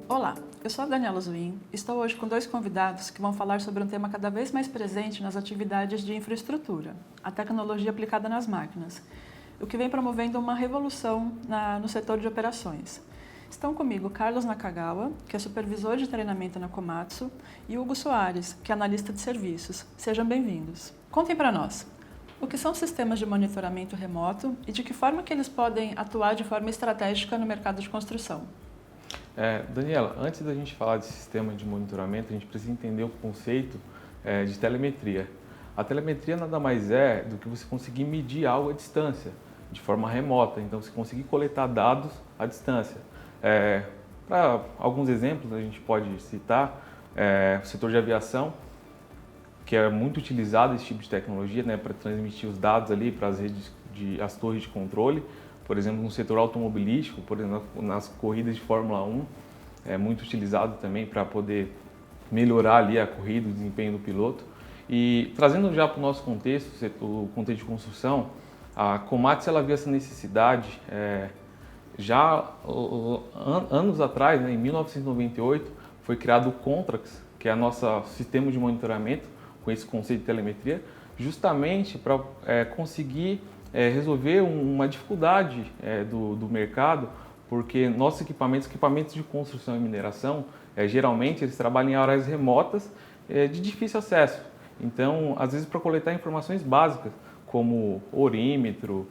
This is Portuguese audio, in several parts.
Olá, eu sou a Daniela Zuin. Estou hoje com dois convidados que vão falar sobre um tema cada vez mais presente nas atividades de infraestrutura, a tecnologia aplicada nas máquinas, o que vem promovendo uma revolução no setor de operações. Estão comigo Carlos Nakagawa, que é supervisor de treinamento na Komatsu, e Hugo Soares, que é analista de serviços. Sejam bem-vindos. Contem para nós, o que são sistemas de monitoramento remoto e de que forma que eles podem atuar de forma estratégica no mercado de construção? Daniela, antes da gente falar de sistema de monitoramento, a gente precisa entender o conceito de telemetria. A telemetria nada mais é do que você conseguir medir algo à distância, de forma remota, então você conseguir coletar dados à distância. Para alguns exemplos, a gente pode citar o setor de aviação, que é muito utilizado esse tipo de tecnologia, né, para transmitir os dados ali para as torres de controle. Por exemplo, no setor automobilístico, por exemplo, nas corridas de Fórmula 1, é muito utilizado também para poder melhorar ali a corrida, o desempenho do piloto. E trazendo já para o nosso contexto, o contexto de construção, a Komatsu ela viu essa necessidade já anos atrás, né, em 1998, foi criado o Contrax, que é o nosso sistema de monitoramento com esse conceito de telemetria, justamente para conseguir resolver uma dificuldade do mercado, porque nossos equipamentos de construção e mineração, geralmente eles trabalham em áreas remotas de difícil acesso. Então, às vezes para coletar informações básicas, como orímetro,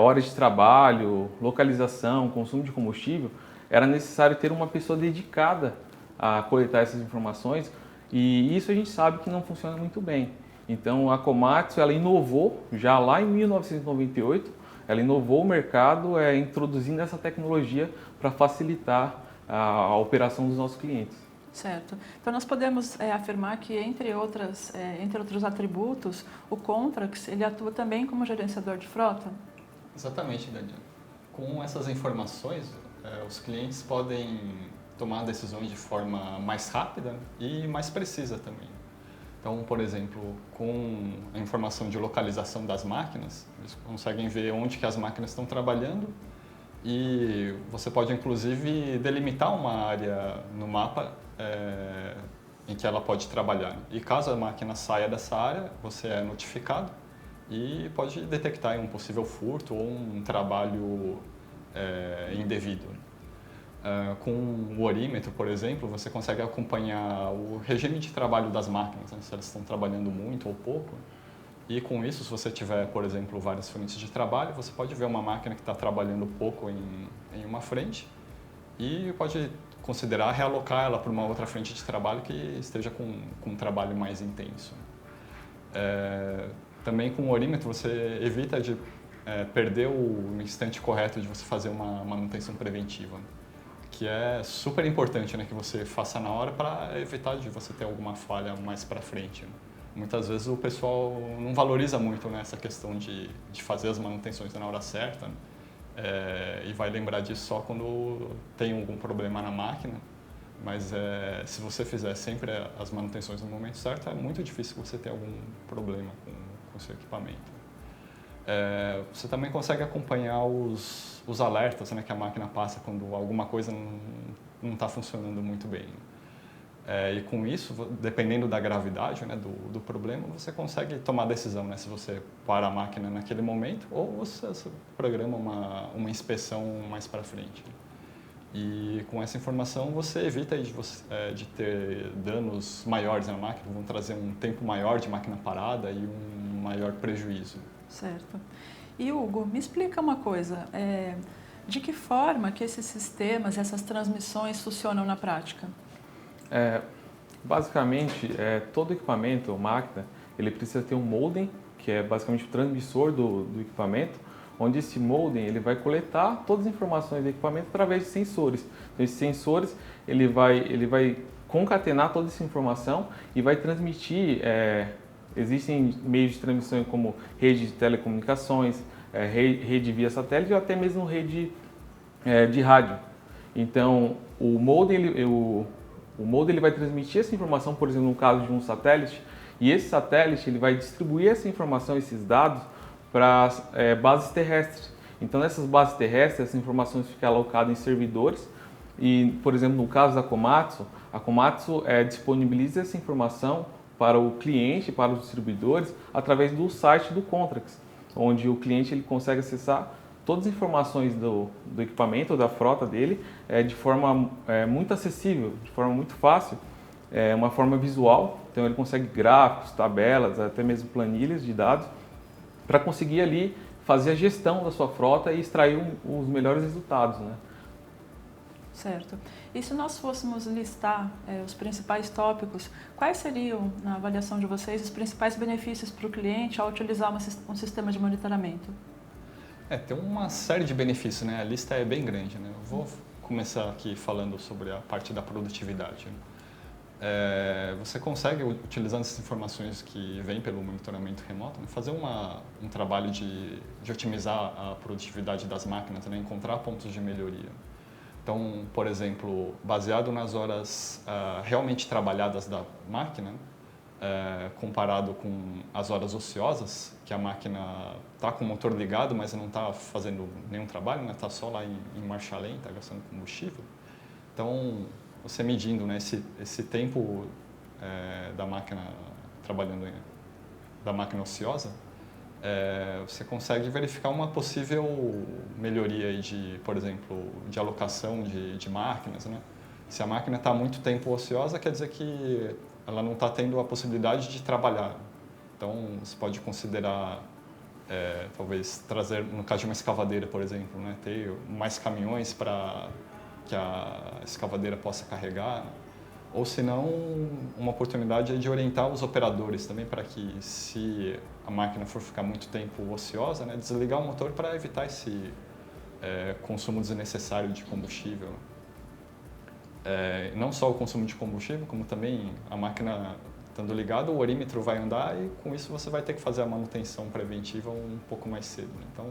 horas de trabalho, localização, consumo de combustível, era necessário ter uma pessoa dedicada a coletar essas informações, e isso a gente sabe que não funciona muito bem. Então a Komatsu ela inovou já lá em 1998, ela inovou o mercado introduzindo essa tecnologia para facilitar a operação dos nossos clientes. Certo. Então nós podemos afirmar que entre outros atributos, o Contrax ele atua também como gerenciador de frota? Exatamente, Daniel. Com essas informações, os clientes podem tomar decisões de forma mais rápida e mais precisa também. Então, por exemplo, com a informação de localização das máquinas, eles conseguem ver onde que as máquinas estão trabalhando e você pode, inclusive, delimitar uma área no mapa em que ela pode trabalhar. E caso a máquina saia dessa área, você é notificado e pode detectar um possível furto ou um trabalho indevido. Com o orímetro, por exemplo, você consegue acompanhar o regime de trabalho das máquinas, né, se elas estão trabalhando muito ou pouco. E com isso, se você tiver, por exemplo, várias frentes de trabalho, você pode ver uma máquina que está trabalhando pouco em uma frente e pode considerar realocar ela para uma outra frente de trabalho que esteja com um trabalho mais intenso. Também com o orímetro, você evita de perder o instante correto de você fazer uma manutenção preventiva, que é super importante, né, que você faça na hora para evitar de você ter alguma falha mais para frente. Né? Muitas vezes o pessoal não valoriza muito, né, essa questão de fazer as manutenções na hora certa, né? E vai lembrar disso só quando tem algum problema na máquina, mas se você fizer sempre as manutenções no momento certo, é muito difícil você ter algum problema com o seu equipamento. Você também consegue acompanhar os alertas, né, que a máquina passa quando alguma coisa não está funcionando muito bem. E com isso, dependendo da gravidade, né, do problema, você consegue tomar a decisão, né, se você para a máquina naquele momento ou você programa uma inspeção mais para frente. E com essa informação você evita de ter danos maiores na máquina, vão trazer um tempo maior de máquina parada e um maior prejuízo. Certo. E Hugo, me explica uma coisa, de que forma que esses sistemas, essas transmissões funcionam na prática? Basicamente, todo equipamento ou máquina, ele precisa ter um modem, que é basicamente o transmissor do equipamento, onde esse modem ele vai coletar todas as informações do equipamento através de sensores. Então, esses sensores ele vai concatenar toda essa informação e vai transmitir. Existem meios de transmissão como rede de telecomunicações, rede via satélite ou até mesmo rede de rádio. Então, o modem ele vai transmitir essa informação, por exemplo, no caso de um satélite, E esse satélite ele vai distribuir essa informação, esses dados, para bases terrestres. Então, nessas bases terrestres, essas informações ficam alocadas em servidores e, por exemplo, no caso da Komatsu, a Komatsu disponibiliza essa informação para o cliente, para os distribuidores, através do site do Contracts, onde o cliente ele consegue acessar todas as informações do equipamento, da frota dele, de forma muito acessível, de forma muito fácil, uma forma visual. Então ele consegue gráficos, tabelas, até mesmo planilhas de dados, para conseguir ali fazer a gestão da sua frota e extrair os melhores resultados, né? Certo. E se nós fôssemos listar os principais tópicos, quais seriam, na avaliação de vocês, os principais benefícios para o cliente ao utilizar um sistema de monitoramento? Tem uma série de benefícios, né? A lista é bem grande, né? Eu vou começar aqui falando sobre a parte da produtividade. Você consegue, utilizando essas informações que vêm pelo monitoramento remoto, né, fazer um trabalho de otimizar a produtividade das máquinas, né? Encontrar pontos de melhoria. Então, por exemplo, baseado nas horas realmente trabalhadas da máquina, comparado com as horas ociosas, que a máquina está com o motor ligado, mas não está fazendo nenhum trabalho, né? Está só lá em marcha lenta, gastando combustível. Então, você medindo, né, esse tempo da máquina trabalhando, da máquina ociosa, você consegue verificar uma possível melhoria aí de, por exemplo, de alocação de máquinas, né? Se a máquina está muito tempo ociosa, quer dizer que ela não está tendo a possibilidade de trabalhar. Então, você pode considerar, talvez, trazer, no caso de uma escavadeira, por exemplo, né, ter mais caminhões para que a escavadeira possa carregar, ou se não, uma oportunidade de orientar os operadores também para que, se a máquina for ficar muito tempo ociosa, né, desligar o motor para evitar esse consumo desnecessário de combustível. Não só o consumo de combustível, como também a máquina estando ligada, o orímetro vai andar e com isso você vai ter que fazer a manutenção preventiva um pouco mais cedo, né? Então,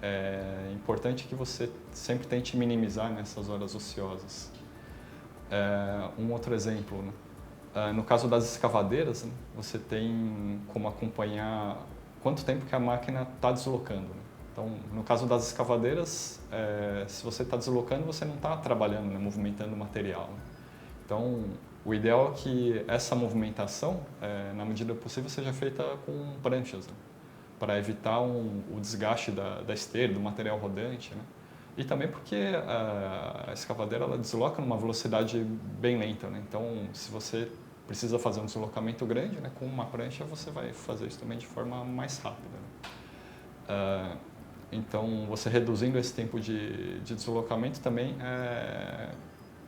é importante que você sempre tente minimizar nessas horas ociosas. Um outro exemplo, né? No caso das escavadeiras, né, você tem como acompanhar quanto tempo que a máquina está deslocando, né? Então, no caso das escavadeiras, se você está deslocando, você não está trabalhando, né, movimentando o material, né? Então, o ideal é que essa movimentação, na medida possível, seja feita com pranchas, né, para evitar o desgaste da esteira, do material rodante, né? E também porque a escavadeira ela desloca numa velocidade bem lenta, né? Então, se você precisa fazer um deslocamento grande, né, com uma prancha, você vai fazer isso também de forma mais rápida, né? Então, você reduzindo esse tempo de deslocamento também,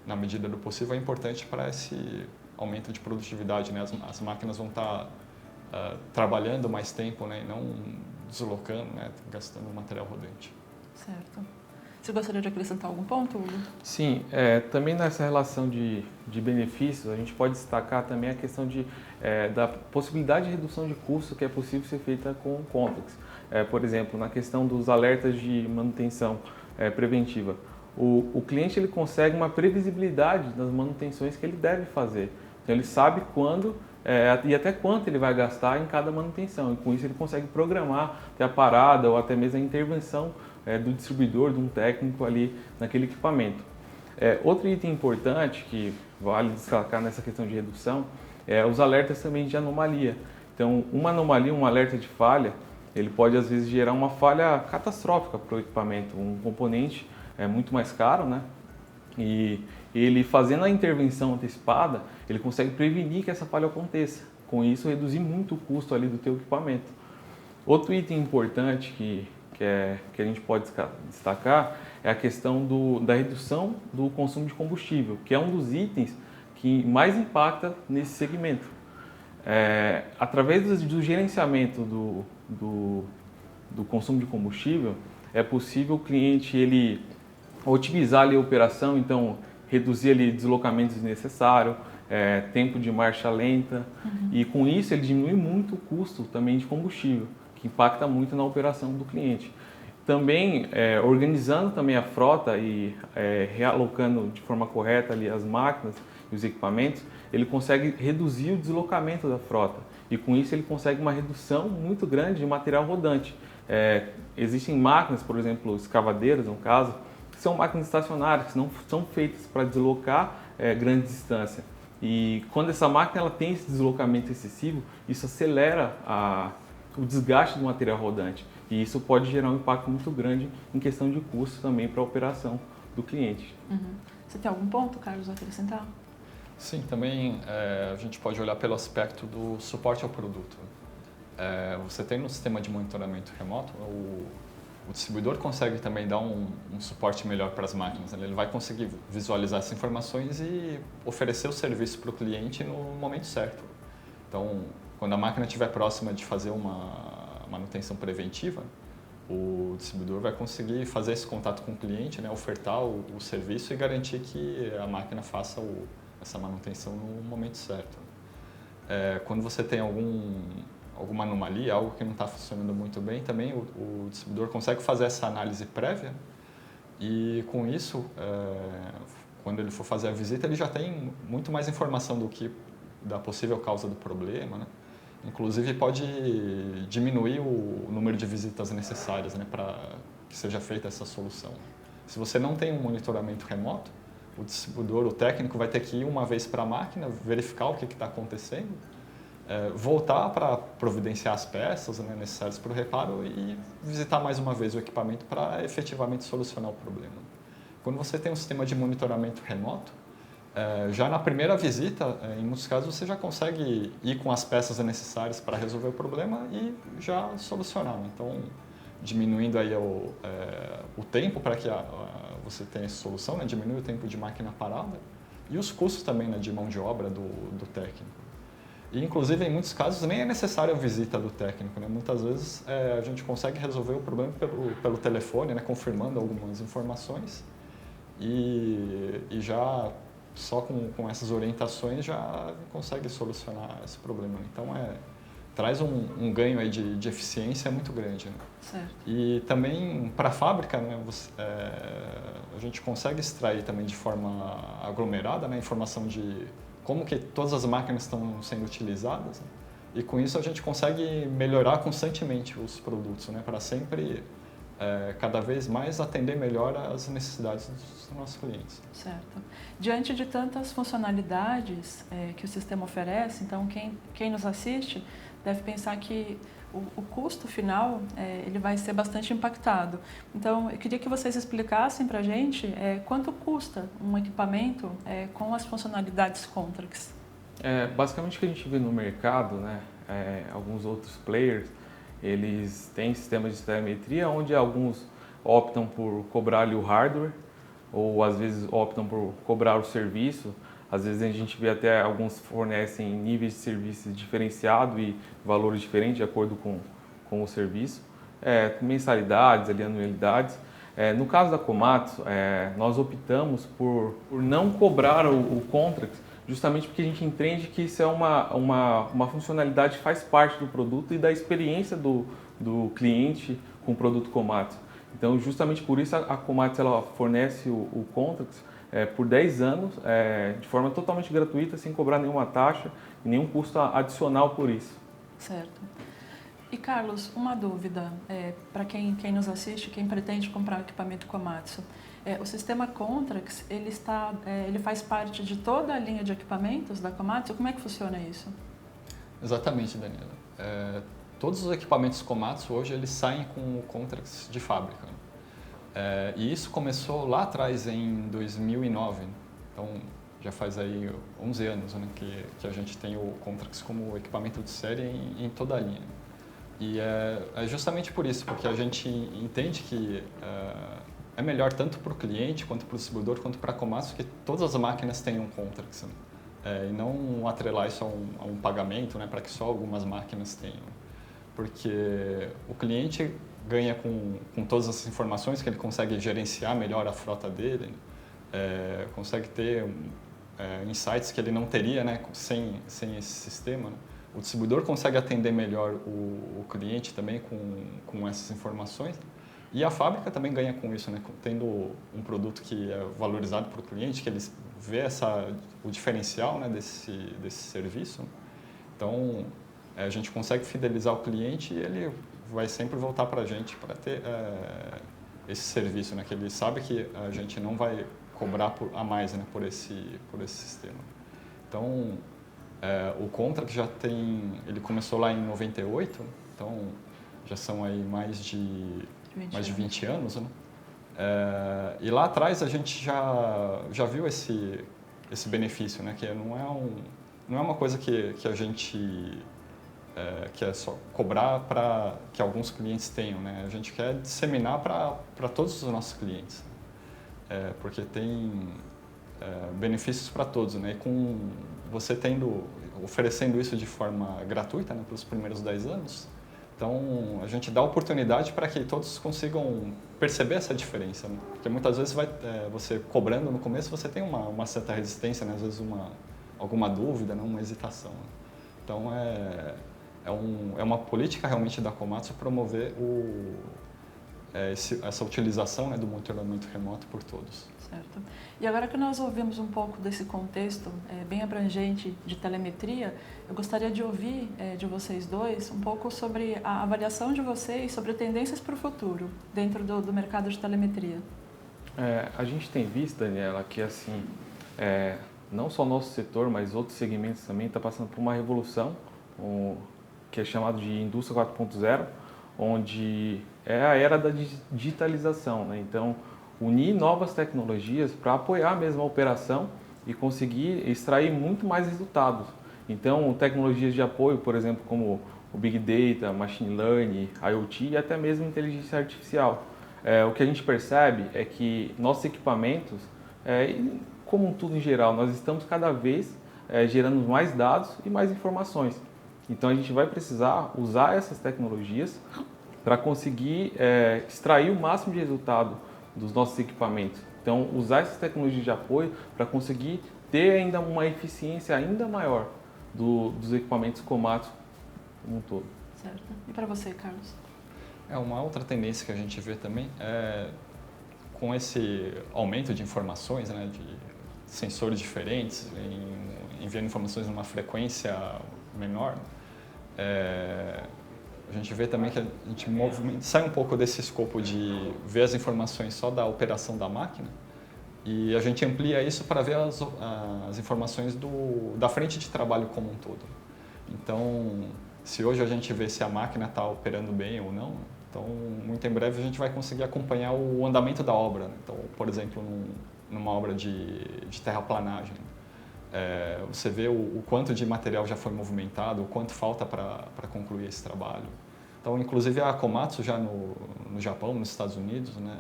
na medida do possível, é importante para esse aumento de produtividade, né? As máquinas vão estar trabalhando mais tempo, né, e não deslocando, né, gastando material rodante. Certo. Você gostaria de acrescentar algum ponto, Hugo? Sim, também nessa relação de benefícios, a gente pode destacar também a questão da possibilidade de redução de custo que é possível ser feita com o Contracts. Por exemplo, na questão dos alertas de manutenção preventiva, o cliente ele consegue uma previsibilidade das manutenções que ele deve fazer. Então ele sabe quando e até quanto ele vai gastar em cada manutenção. E com isso ele consegue programar até a parada ou até mesmo a intervenção do distribuidor, de um técnico ali naquele equipamento. Outro item importante que vale destacar nessa questão de redução é os alertas também de anomalia. Então, uma anomalia, um alerta de falha, ele pode às vezes gerar uma falha catastrófica para o equipamento. Um componente é muito mais caro, né? E ele fazendo a intervenção antecipada, ele consegue prevenir que essa falha aconteça. Com isso, reduzir muito o custo ali do teu equipamento. Outro item importante que a gente pode destacar é a questão da redução do consumo de combustível, que é um dos itens que mais impacta nesse segmento. Através do gerenciamento do consumo de combustível, é possível o cliente ele otimizar ali a operação, então reduzir ali deslocamentos desnecessários, tempo de marcha lenta, e com isso ele diminui muito o custo também de combustível, que impacta muito na operação do cliente. Também organizando também a frota e realocando de forma correta ali as máquinas e os equipamentos, ele consegue reduzir o deslocamento da frota. e com isso ele consegue uma redução muito grande de material rodante. Existem máquinas, por exemplo, escavadeiras, no caso, que são máquinas estacionárias, que não são feitas para deslocar grande distância. E quando essa máquina ela tem esse deslocamento excessivo, isso acelera o desgaste do material rodante. E isso pode gerar um impacto muito grande em questão de custo também para a operação do cliente. Uhum. Você tem algum ponto, Carlos, a acrescentar? Sim, também a gente pode olhar pelo aspecto do suporte ao produto. Você tem no sistema de monitoramento remoto, o distribuidor consegue também dar um suporte melhor para as máquinas. Ele vai conseguir visualizar essas informações e oferecer o serviço para o cliente no momento certo. Então, quando a máquina estiver próxima de fazer uma manutenção preventiva, o distribuidor vai conseguir fazer esse contato com o cliente, né, ofertar o serviço e garantir que a máquina faça essa manutenção no momento certo. Quando você tem alguma anomalia, algo que não está funcionando muito bem, também o distribuidor consegue fazer essa análise prévia e com isso, quando ele for fazer a visita, ele já tem muito mais informação da possível causa do problema, né? Inclusive pode diminuir o número de visitas necessárias, né, para que seja feita essa solução. Se você não tem um monitoramento remoto, o distribuidor, o técnico vai ter que ir uma vez para a máquina, verificar o que está acontecendo, voltar para providenciar as peças, né, necessárias para o reparo e visitar mais uma vez o equipamento para efetivamente solucionar o problema. Quando você tem um sistema de monitoramento remoto, já na primeira visita, em muitos casos, você já consegue ir com as peças necessárias para resolver o problema e já solucionar. Então, diminuindo aí o tempo para que você tenha essa solução, né? Diminui o tempo de máquina parada e os custos também, né, de mão de obra do técnico. E, inclusive, em muitos casos, nem é necessária a visita do técnico, né? Muitas vezes a gente consegue resolver o problema pelo telefone, né? Confirmando algumas informações e já só com essas orientações já consegue solucionar esse problema. Então, traz um ganho aí de eficiência muito grande. Né? Certo. E também para a fábrica, né, a gente consegue extrair também de forma aglomerada, né, informação de como que todas as máquinas estão sendo utilizadas. Né? E com isso a gente consegue melhorar constantemente os produtos, né, para sempre cada vez mais atender melhor às necessidades dos nossos clientes. Certo. Diante de tantas funcionalidades que o sistema oferece, então quem nos assiste deve pensar que o custo final ele vai ser bastante impactado. Então, eu queria que vocês explicassem para a gente quanto custa um equipamento com as funcionalidades Contrax. Basicamente o que a gente vê no mercado, né, alguns outros players, eles têm sistemas de telemetria onde alguns optam por cobrar ali o hardware ou às vezes optam por cobrar o serviço. Às vezes a gente vê até alguns fornecem níveis de serviço diferenciado e valores diferentes de acordo com o serviço. Mensalidades, ali, anualidades. No caso da Komatsu, nós optamos por não cobrar o contract, justamente porque a gente entende que isso é uma funcionalidade que faz parte do produto e da experiência do cliente com o produto Komatsu. Então, justamente por isso a Komatsu ela fornece o contract por 10 anos, de forma totalmente gratuita, sem cobrar nenhuma taxa e nenhum custo adicional por isso. Certo. E Carlos, uma dúvida para quem nos assiste, quem pretende comprar o equipamento Komatsu. O sistema Contrax, ele faz parte de toda a linha de equipamentos da Komatsu? Como é que funciona isso? Exatamente, Daniela. Todos os equipamentos Komatsu hoje eles saem com o Contrax de fábrica. E isso começou lá atrás, em 2009. Então, já faz aí 11 anos, né, que a gente tem o Contrax como equipamento de série em toda a linha. E é justamente por isso, porque a gente entende que é melhor tanto para o cliente, quanto para o distribuidor, quanto para a Komatsu, que todas as máquinas tenham Contrax. Né? E não atrelar isso a um pagamento, né, para que só algumas máquinas tenham. Porque o cliente ganha com todas essas informações, que ele consegue gerenciar melhor a frota dele, consegue ter insights que ele não teria, né, sem esse sistema. Né? O distribuidor consegue atender melhor o cliente também com essas informações. E a fábrica também ganha com isso, né? Tendo um produto que é valorizado para o cliente, que ele vê o diferencial, né, desse serviço. Então, a gente consegue fidelizar o cliente e ele vai sempre voltar para a gente para ter esse serviço, né? Que ele sabe que a gente não vai cobrar a mais, né? por esse sistema. Então, o contract já tem, ele começou lá em 98, então já são aí mais de 20 anos, né? E lá atrás a gente já viu esse benefício, né? Que não é uma coisa que a gente quer só cobrar para que alguns clientes tenham, né? A gente quer disseminar para todos os nossos clientes, porque tem benefícios para todos, né? E com você oferecendo isso de forma gratuita, né, para os primeiros 10 anos, então a gente dá oportunidade para que todos consigam perceber essa diferença, né? Porque muitas vezes você cobrando no começo você tem uma certa resistência, né? Às vezes alguma dúvida, né? Uma hesitação, né? Então é uma política realmente da Komatsu promover essa utilização, né, do monitoramento remoto por todos. Certo. E agora que nós ouvimos um pouco desse contexto bem abrangente de telemetria, eu gostaria de ouvir de vocês dois um pouco sobre a avaliação de vocês sobre tendências para o futuro dentro do mercado de telemetria. A gente tem visto, Daniela, que assim, não só o nosso setor, mas outros segmentos também estão passando por uma revolução, que é chamado de Indústria 4.0, onde é a era da digitalização, né? Então, unir novas tecnologias para apoiar mesmo a operação e conseguir extrair muito mais resultados. Então, tecnologias de apoio, por exemplo, como o Big Data, Machine Learning, IoT e até mesmo inteligência artificial. O que a gente percebe é que nossos equipamentos, como tudo em geral, nós estamos cada vez gerando mais dados e mais informações. Então, a gente vai precisar usar essas tecnologias para conseguir extrair o máximo de resultado dos nossos equipamentos. Então, usar essas tecnologias de apoio para conseguir ter ainda uma eficiência ainda maior dos equipamentos Komatsu como um todo. Certo. E para você, Carlos? Uma outra tendência que a gente vê também com esse aumento de informações, né, de sensores diferentes, enviando informações numa frequência menor, a gente vê também que a gente sai um pouco desse escopo de ver as informações só da operação da máquina e a gente amplia isso para ver as informações da frente de trabalho como um todo. Então, se hoje a gente vê se a máquina está operando bem ou não, então muito em breve a gente vai conseguir acompanhar o andamento da obra, né? Então, por exemplo, numa obra de terraplanagem, você vê o quanto de material já foi movimentado, o quanto falta para concluir esse trabalho. Então, inclusive a Komatsu já no Japão, nos Estados Unidos, né,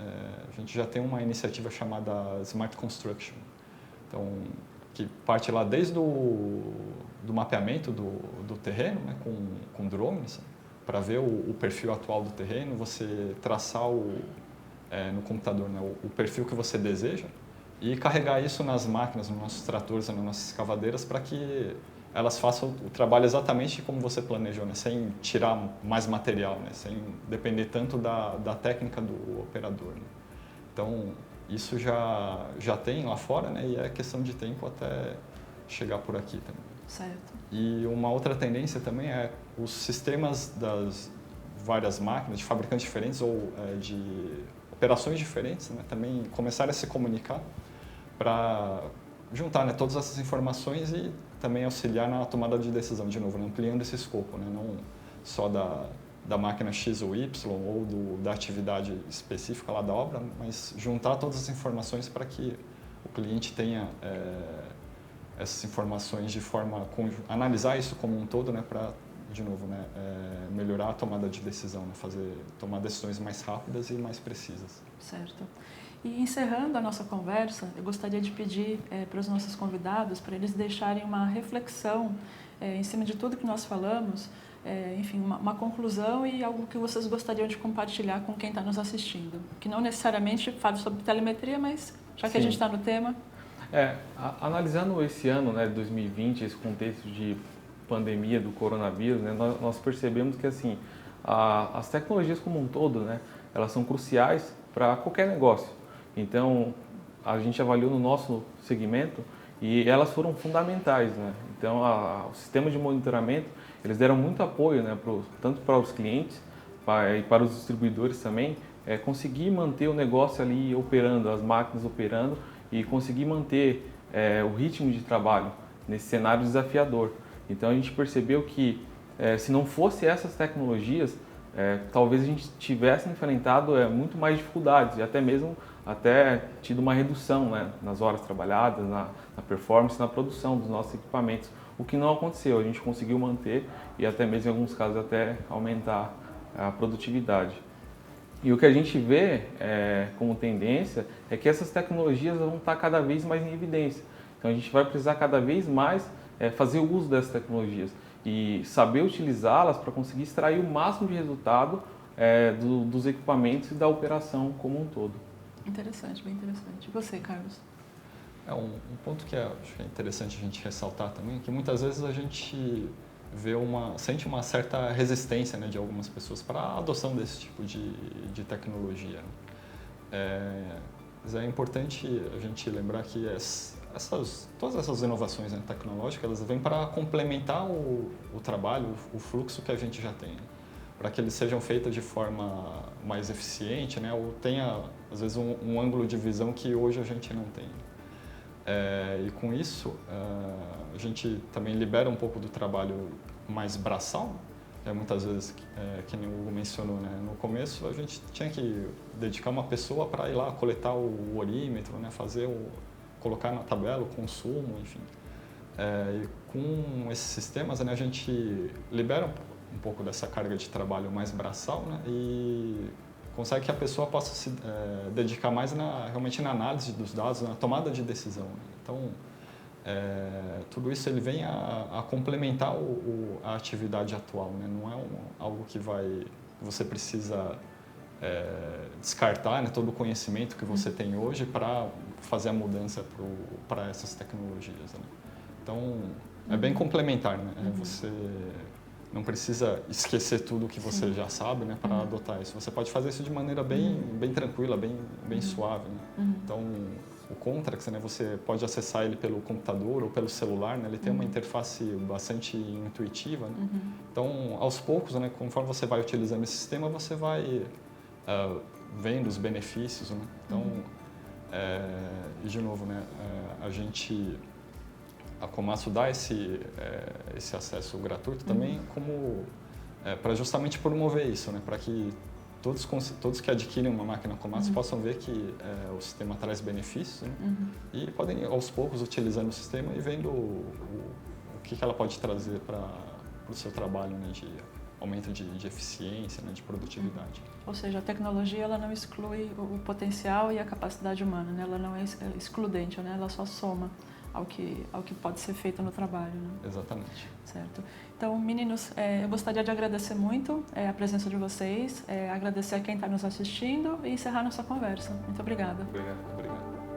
a gente já tem uma iniciativa chamada Smart Construction, então, que parte lá desde do mapeamento do terreno, né, com drones, para ver o perfil atual do terreno, você traçar no computador, né, o perfil que você deseja e carregar isso nas máquinas, nos nossos tratores, nas nossas escavadeiras, para que elas façam o trabalho exatamente como você planejou, né? Sem tirar mais material, né? Sem depender tanto da técnica do operador, né? Então, isso já tem lá fora, né? E é questão de tempo até chegar por aqui também. Certo. E uma outra tendência também é os sistemas das várias máquinas, de fabricantes diferentes ou de operações diferentes, né? Também começarem a se comunicar para juntar, né, todas essas informações e também auxiliar na tomada de decisão, de novo, né, ampliando esse escopo, né, não só da máquina X ou Y ou da atividade específica lá da obra, mas juntar todas as informações para que o cliente tenha essas informações de forma analisar isso como um todo, né, para, de novo, né, melhorar a tomada de decisão, né, tomar decisões mais rápidas e mais precisas. Certo. E encerrando a nossa conversa, eu gostaria de pedir para os nossos convidados para eles deixarem uma reflexão em cima de tudo que nós falamos, enfim, uma conclusão e algo que vocês gostariam de compartilhar com quem está nos assistindo. Que não necessariamente fale sobre telemetria, mas já que Sim. A gente está no tema... Analisando esse ano, né, 2020, esse contexto de pandemia do coronavírus, né, nós percebemos que assim, as tecnologias como um todo, né, elas são cruciais para qualquer negócio. Então, a gente avaliou no nosso segmento e elas foram fundamentais, né? Então, o sistema de monitoramento, eles deram muito apoio, né, tanto para os clientes e para os distribuidores também, conseguir manter o negócio ali operando, as máquinas operando e conseguir manter o ritmo de trabalho nesse cenário desafiador. Então, a gente percebeu que se não fosse essas tecnologias, talvez a gente tivesse enfrentado muito mais dificuldades e até mesmo tido uma redução, né, nas horas trabalhadas, na performance, na produção dos nossos equipamentos, o que não aconteceu. A gente conseguiu manter e até mesmo em alguns casos até aumentar a produtividade. E o que a gente vê como tendência é que essas tecnologias vão estar cada vez mais em evidência. Então a gente vai precisar cada vez mais fazer o uso dessas tecnologias e saber utilizá-las para conseguir extrair o máximo de resultado dos equipamentos e da operação como um todo. Interessante, bem interessante. E você, Carlos? Um ponto que acho que é interessante a gente ressaltar também é que muitas vezes a gente sente uma certa resistência, né, de algumas pessoas para a adoção desse tipo de tecnologia. Mas é importante a gente lembrar que todas essas inovações, né, tecnológicas, elas vêm para complementar o trabalho, o fluxo que a gente já tem, para que eles sejam feitos de forma mais eficiente, né, ou tenha, às vezes, um ângulo de visão que hoje a gente não tem. E com isso, a gente também libera um pouco do trabalho mais braçal, muitas vezes, que nem o Hugo mencionou, né? No começo a gente tinha que dedicar uma pessoa para ir lá coletar o orímetro, né? Colocar na tabela o consumo, enfim. E com esses sistemas, né, a gente libera um pouco dessa carga de trabalho mais braçal, né? E consegue que a pessoa possa se dedicar mais realmente na análise dos dados, na tomada de decisão, né? Então, tudo isso ele vem a complementar a atividade atual, né? Não é algo que você precisa descartar, né, todo o conhecimento que você tem hoje para fazer a mudança para essas tecnologias, né? Então, é bem complementar, né? Você não precisa esquecer tudo que você já sabe, né, para adotar isso. Você pode fazer isso de maneira bem tranquila, bem suave, né? Então, o Contracts, né, você pode acessar ele pelo computador ou pelo celular, né? Ele tem uma interface bastante intuitiva, né? Então, aos poucos, né, conforme você vai utilizando esse sistema, você vai vendo os benefícios, né? Então, e de novo, né, a Komatsu dá esse acesso gratuito também como para justamente promover isso, né, para que todos que adquirem uma máquina Komatsu possam ver que o sistema traz benefícios, né, e podem aos poucos utilizando o sistema e vendo o que ela pode trazer para o seu trabalho, né, de aumento de eficiência, né, de produtividade. Ou seja, a tecnologia ela não exclui o potencial e a capacidade humana, né? Ela não é excludente, né? Ela só soma ao que pode ser feito no trabalho, né? Exatamente. Certo. Então, meninos, eu gostaria de agradecer muito a presença de vocês, agradecer a quem está nos assistindo e encerrar nossa conversa. Muito obrigada. Obrigado.